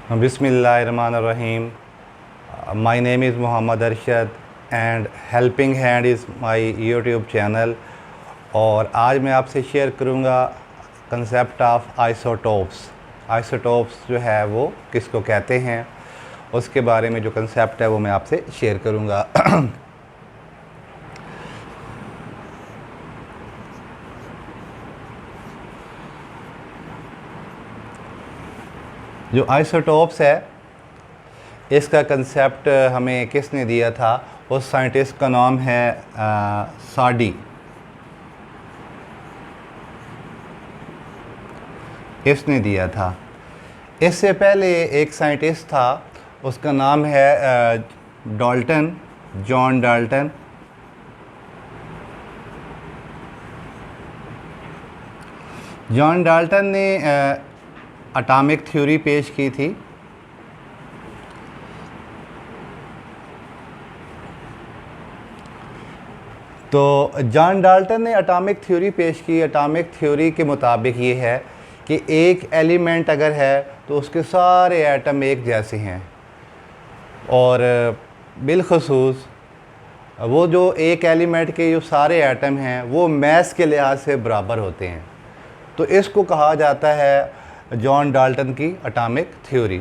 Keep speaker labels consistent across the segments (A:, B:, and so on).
A: Bismillahirrahmanirrahim. My name is Muhammad Arshad and Helping Hand is my YouTube channel. और आज मैं आपसे share करूँगा कंसेप्ट ऑफ आइसोटोप्स। आइसोटोप्स जो है वो किसको कहते हैं, उसके बारे में जो कंसेप्ट है वो मैं आपसे शेयर करूँगा। जो आइसोटोप्स है इसका कंसेप्ट हमें किसने दिया था, उस साइंटिस्ट का नाम है साडी। इसने दिया था। इससे पहले एक साइंटिस्ट था, उसका नाम है Dalton, John Dalton. John Dalton ने एटॉमिक थ्योरी पेश की थी। तो जॉन डाल्टन ने एटॉमिक थ्योरी पेश की। एटॉमिक थ्योरी के मुताबिक ये है कि एक एलिमेंट अगर है तो उसके सारे एटम एक जैसे हैं, और बिलखसूस वो जो एक एलिमेंट के जो सारे एटम हैं वो मैस के लिहाज से बराबर होते हैं। तो इसको कहा जाता है जॉन डाल्टन की एटॉमिक थ्योरी।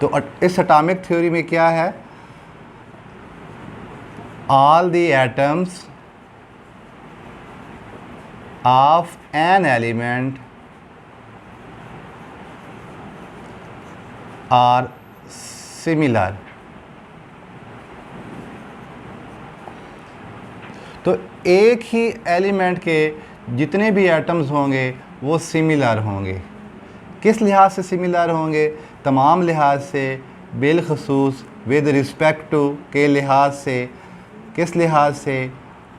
A: तो इस एटॉमिक थ्योरी में क्या है, all the atoms of an element are similar. तो एक ही एलिमेंट के जितने भी एटम्स होंगे वो सिमिलर होंगे। किस लिहाज से सिमिलर होंगे? तमाम लिहाज से, बिलखसूस विद रिस्पेक्ट टू के लिहाज से। किस लिहाज से?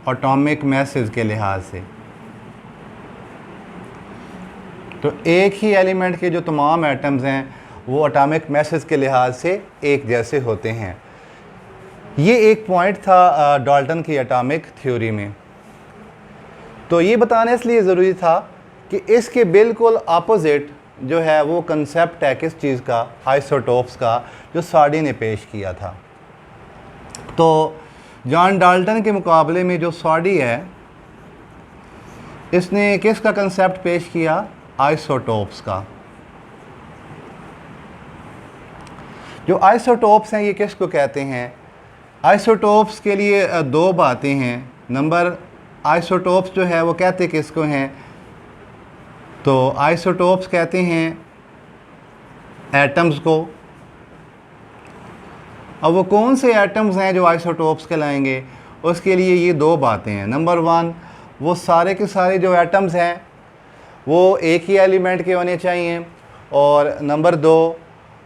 A: एटॉमिक मैसेज के लिहाज से। तो एक ही एलिमेंट के जो तमाम एटम्स हैं वो एटॉमिक मैसेज के लिहाज से एक जैसे होते हैं। ये एक पॉइंट था डाल्टन की एटॉमिक थ्योरी में। तो ये बताना इसलिए ज़रूरी था कि इसके बिल्कुल अपोजिट जो है वो कंसेप्ट है किस चीज़ का, आइसोटोप्स का, जो साडी ने पेश किया था। तो जॉन डाल्टन के मुकाबले में जो साडी है इसने किसका कंसेप्ट पेश किया? आइसोटोप्स का। जो आइसोटोप्स हैं ये किसको कहते हैं? आइसोटोप्स के लिए दो बातें हैं। नंबर, आइसोटोप्स जो है वो कहते किसको हैं? तो आइसोटोप्स कहते हैं एटम्स को। अब वो कौन से एटम्स हैं जो आइसोटोप्स कहलाएंगे, उसके लिए ये दो बातें हैं। नंबर वन, वो सारे के सारे जो एटम्स हैं वो एक ही एलिमेंट के होने चाहिए। और नंबर दो,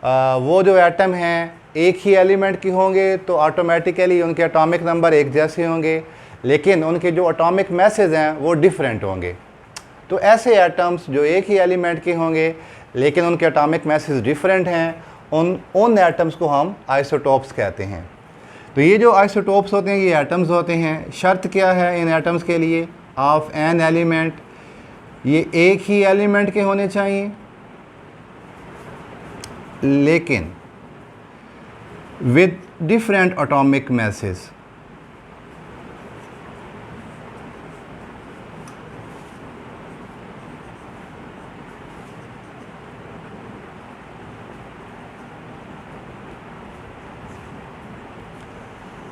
A: वो जो एटम हैं एक ही एलिमेंट के होंगे तो ऑटोमेटिकली उनके एटॉमिक नंबर एक जैसे होंगे, लेकिन उनके जो एटॉमिक मैसेज हैं वो डिफरेंट होंगे। तो ऐसे एटम्स जो एक ही एलिमेंट के होंगे लेकिन उनके एटॉमिक मैसेज डिफरेंट हैं, उन एटम्स को हम आइसोटोप्स कहते हैं। तो ये जो आइसोटोप्स होते हैं ये एटम्स होते हैं। शर्त क्या है इन एटम्स के लिए? ऑफ एन एलिमेंट, ये एक ही एलिमेंट के होने चाहिए लेकिन विद डिफरेंट एटॉमिक मैसेज।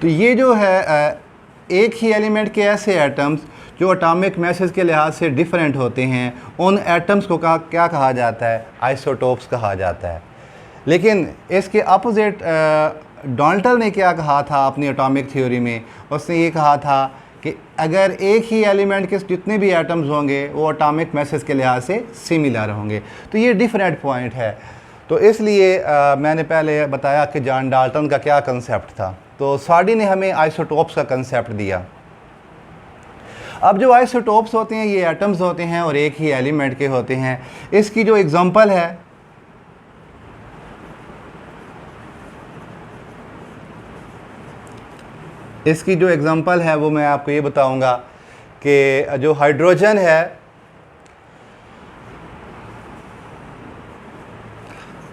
A: तो ये जो है एक ही एलिमेंट के ऐसे एटम्स जो एटॉमिक मैसेज के लिहाज से डिफरेंट होते हैं, उन एटम्स को क्या कहा जाता है? आइसोटोप्स कहा जाता है। लेकिन इसके अपोजिट डाल्टन ने क्या कहा था अपनी एटॉमिक थ्योरी में? उसने ये कहा था कि अगर एक ही एलिमेंट के जितने भी एटम्स होंगे वो एटॉमिक मैसेज के लिहाज से सिमिलर होंगे। तो ये डिफरेंट पॉइंट है। तो इसलिए मैंने पहले बताया कि जॉन डाल्टन का क्या कंसेप्ट था। तो साडी ने हमें आइसोटोप्स का कंसेप्ट दिया। अब जो आइसोटोप्स होते हैं ये एटम्स होते हैं और एक ही एलिमेंट के होते हैं। इसकी जो एग्जांपल है, इसकी जो एग्जांपल है वो मैं आपको ये बताऊंगा कि जो हाइड्रोजन है,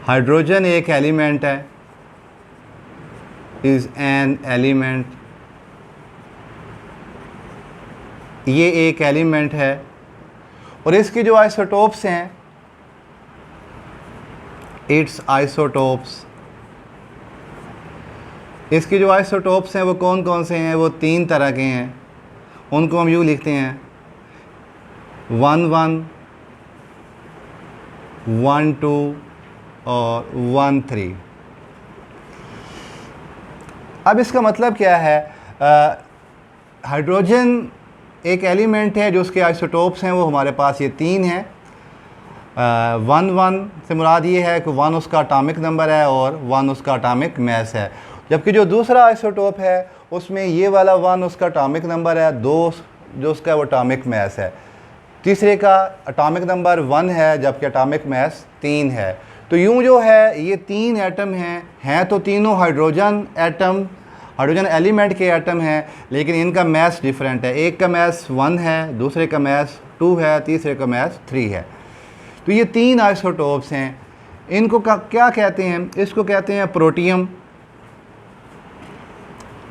A: हाइड्रोजन एक एलिमेंट है, इज़ एन एलिमेंट, ये एक एलिमेंट है और इसकी जो आइसोटोप्स हैं, इट्स आइसोटोप्स, इसकी जो आइसोटोप्स हैं वो कौन कौन से हैं? वो 3 तरह के हैं, उनको हम यूँ लिखते हैं 1,1, 1,2 और 1,3। अब इसका मतलब क्या है? हाइड्रोजन एक एलिमेंट है जो उसके आइसोटोप्स हैं वो हमारे पास ये 3 हैं। 1,1 से मुराद ये है कि 1 उसका एटॉमिक नंबर है और 1 उसका एटॉमिक मास है, जबकि जो दूसरा आइसोटोप है उसमें ये वाला 1 उसका एटॉमिक नंबर है, 2 जो उसका वो एटॉमिक मास है, तीसरे का एटॉमिक नंबर 1 है जबकि एटॉमिक मास 3 है। तो यूँ जो है ये 3 एटम हैं तो तीनों हाइड्रोजन एटम, हाइड्रोजन एलिमेंट के एटम हैं, लेकिन इनका मास डिफरेंट है। एक का मास 1 है, दूसरे का मास 2 है, तीसरे का मास 3 है। तो ये 3 आइसोटोप्स हैं। इनको क्या कहते हैं? इसको कहते हैं प्रोटियम।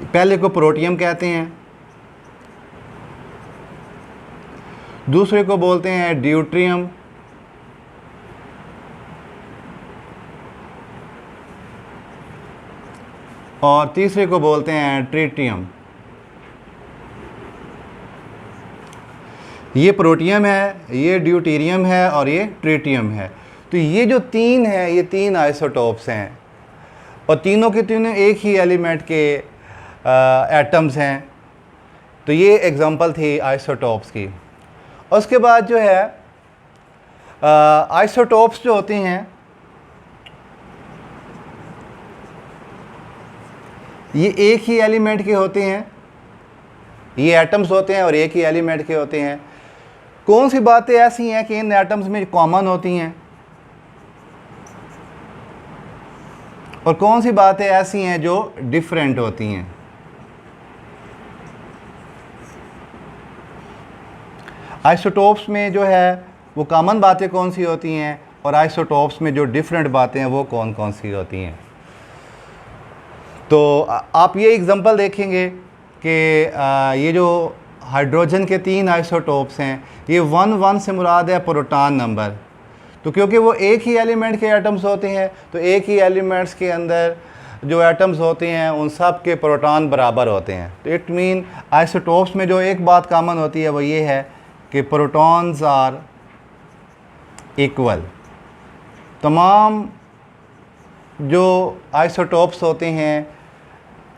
A: पहले को प्रोटियम कहते हैं, दूसरे को बोलते हैं ड्यूट्रियम, और तीसरे को बोलते हैं ट्रिटियम। ये प्रोटियम है, ये ड्यूटेरियम है और ये ट्रिटियम है। तो ये जो 3 हैं ये 3 आइसोटोप्स हैं और तीनों के तीनों एक ही एलिमेंट के एटम्स हैं। तो ये एग्जांपल थी आइसोटोप्स की। उसके बाद जो है आइसोटोप्स जो होते हैं ये एक ही एलिमेंट के होते हैं, ये एटम्स होते हैं और एक ही एलिमेंट के होते हैं। कौन सी बातें ऐसी हैं कि इन एटम्स में कॉमन होती हैं और कौन सी बातें ऐसी हैं जो डिफरेंट होती हैं? आइसोटोप्स में जो है वो कॉमन बातें कौन सी होती हैं और आइसोटोप्स में जो डिफरेंट बातें हैं वो कौन कौन सी होती हैं? तो आप ये एग्जांपल देखेंगे कि ये जो हाइड्रोजन के 3 आइसोटोप्स हैं, ये 1,1 से मुराद है प्रोटॉन नंबर। तो क्योंकि वो एक ही एलिमेंट के एटम्स होते हैं तो एक ही एलिमेंट्स के अंदर जो एटम्स होते हैं उन सब के प्रोटॉन बराबर होते हैं। तो इट मीन आइसोटोप्स में जो एक बात कॉमन होती है वो ये है कि प्रोटॉन्स आर इक्वल। तमाम जो आइसोटोप्स होते हैं,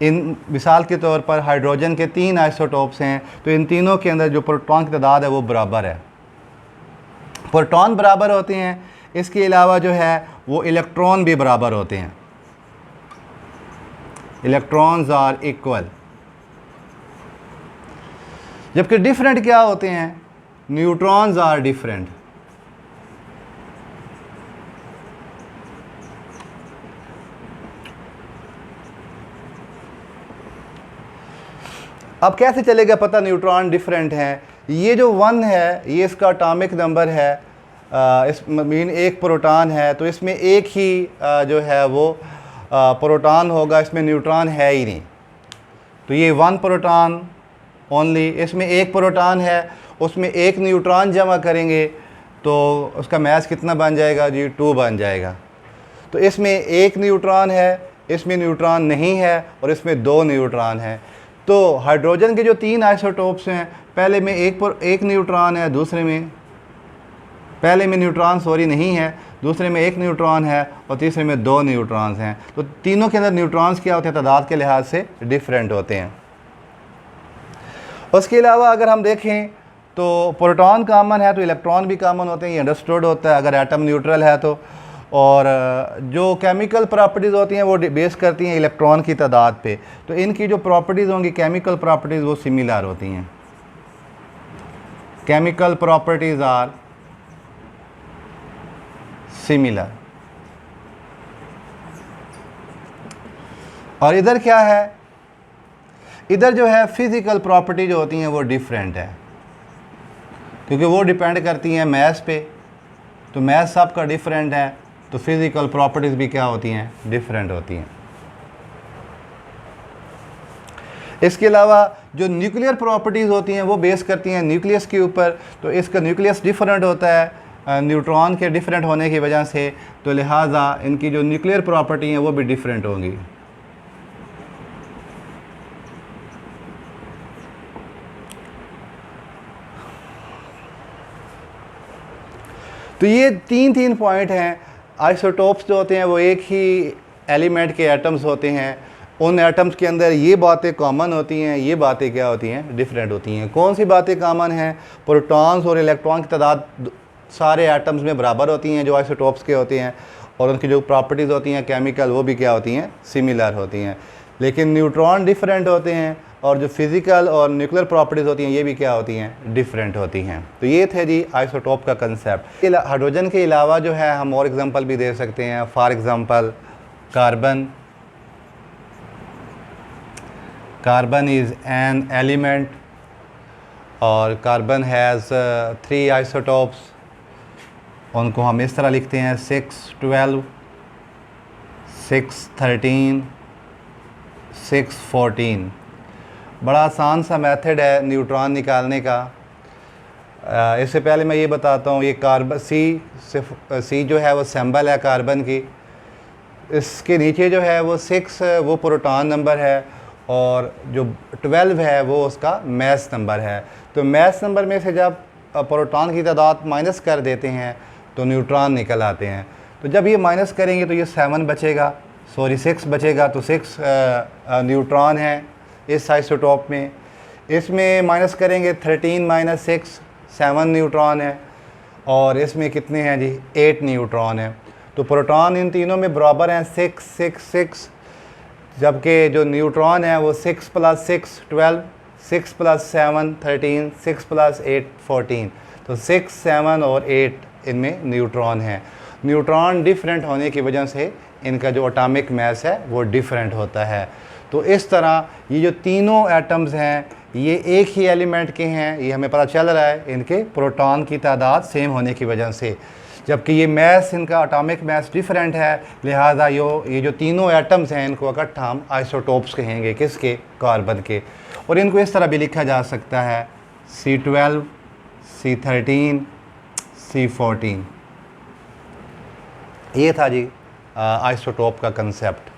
A: इन मिसाल के तौर पर हाइड्रोजन के 3 आइसोटोप्स हैं तो इन तीनों के अंदर जो प्रोटॉन की तादाद है वो बराबर है, प्रोटॉन बराबर होते हैं। इसके अलावा जो है वो इलेक्ट्रॉन भी बराबर होते हैं, इलेक्ट्रॉन्स आर इक्वल। जबकि डिफरेंट क्या होते हैं? Neutrons are different. अब कैसे चलेगा पता न्यूट्रॉन डिफरेंट है? ये जो 1 है ये इसका एटॉमिक नंबर है, इस मीन एक प्रोटॉन है तो इसमें एक ही जो है वो प्रोटॉन होगा, इसमें न्यूट्रॉन है ही नहीं। तो ये 1 प्रोटॉन ओनली, इसमें एक प्रोटॉन है, उसमें एक न्यूट्रॉन जमा करेंगे तो उसका मास कितना बन जाएगा जी? 2 बन जाएगा। तो इसमें एक न्यूट्रॉन है, इसमें न्यूट्रॉन नहीं है और इसमें 2 न्यूट्रॉन है। तो हाइड्रोजन के जो 3 आइसोटोप्स हैं, पहले में एक न्यूट्रॉन है, दूसरे में पहले में न्यूट्रॉन नहीं है, दूसरे में एक न्यूट्रॉन है और तीसरे में 2 न्यूट्रॉन्स हैं। तो तीनों के अंदर न्यूट्रॉन्स क्या होते हैं? तादाद के लिहाज से डिफरेंट होते हैं। उसके अलावा अगर हम देखें तो प्रोटॉन कॉमन है तो इलेक्ट्रॉन भी कॉमन होते हैं, ये अंडरस्टूड होता है अगर एटम न्यूट्रल है तो। और जो केमिकल प्रॉपर्टीज़ होती हैं वो बेस करती हैं इलेक्ट्रॉन की तादाद पे। तो इनकी जो प्रॉपर्टीज़ होंगी, केमिकल प्रॉपर्टीज़, वो सिमिलर होती हैं। Chemical properties are similar. और इधर क्या है? इधर जो है फिज़िकल प्रॉपर्टी जो होती हैं वो डिफरेंट है, क्योंकि वो डिपेंड करती हैं मास पे। तो मास सबका डिफरेंट है। तो फिज़िकल प्रॉपर्टीज़ भी क्या होती हैं, डिफरेंट होती हैं। इसके अलावा जो न्यूक्लियर प्रॉपर्टीज़ होती हैं वो बेस करती हैं न्यूक्लियस के ऊपर, तो इसका न्यूक्लियस डिफरेंट होता है न्यूट्रॉन के डिफरेंट होने की वजह से, तो लिहाजा इनकी जो न्यूक्लियर प्रॉपर्टी हैं वो भी डिफरेंट होंगी। तो ये तीन पॉइंट हैं। आइसोटोप्स जो होते हैं वो एक ही एलिमेंट के एटम्स होते हैं, उन एटम्स के अंदर ये बातें कॉमन होती हैं, ये बातें क्या होती हैं, डिफरेंट होती हैं। कौन सी बातें कॉमन हैं? प्रोटॉन्स और इलेक्ट्रॉन की तादाद सारे एटम्स में बराबर होती हैं जो आइसोटोप्स के होते हैं, और उनकी जो प्रॉपर्टीज़ होती हैं केमिकल वो भी क्या होती हैं, सिमिलर होती हैं। लेकिन न्यूट्रॉन डिफरेंट होते हैं और जो फिज़िकल और न्यूक्लियर प्रॉपर्टीज़ होती हैं ये भी क्या होती हैं, डिफरेंट होती हैं। तो ये थे जी आइसोटोप का कंसेप्ट। हाइड्रोजन के अलावा जो है हम और एग्जांपल भी दे सकते हैं। For example carbon is an element और कार्बन हैज़ 3 आइसोटोप्स। उनको हम इस तरह लिखते हैं 612, 613, 614। बड़ा आसान सा मेथड है न्यूट्रॉन निकालने का। इससे पहले मैं ये बताता हूँ, ये कार्बन सी जो है वो सिंबल है कार्बन की, इसके नीचे जो है वो 6 वो प्रोटॉन नंबर है और जो 12 है वो उसका मास नंबर है। तो मास नंबर में से जब प्रोटॉन की तादाद माइनस कर देते हैं तो न्यूट्रॉन निकल आते हैं। तो जब ये माइनस करेंगे तो ये 7 बचेगा, 6 बचेगा, तो 6 न्यूट्रॉन है इस आइसोटोप में। इसमें माइनस करेंगे 13 माइनस 6, 7 न्यूट्रॉन है, और इसमें कितने हैं जी, 8 न्यूट्रॉन है। तो प्रोटॉन इन तीनों में बराबर हैं 6, 6, 6, जबकि जो न्यूट्रॉन है वो 6 + 6 12, 6 + 7 13, 6 + 8 14। तो 6, 7 और 8 इनमें न्यूट्रॉन है। न्यूट्रॉन डिफरेंट होने की वजह से इनका जो एटॉमिक मास है वो डिफरेंट होता है। तो इस तरह ये जो तीनों एटम्स हैं ये एक ही एलिमेंट के हैं, ये हमें पता चल रहा है इनके प्रोटॉन की तादाद सेम होने की वजह से, जबकि ये मास, इनका एटॉमिक मास डिफरेंट है। लिहाजा ये जो तीनों एटम्स हैं इनको इकट्ठा हम आइसोटोप्स कहेंगे, किसके, कार्बन के। और इनको इस तरह भी लिखा जा सकता है C12, C13, C14। ये था जी आइसोटोप का कंसेप्ट।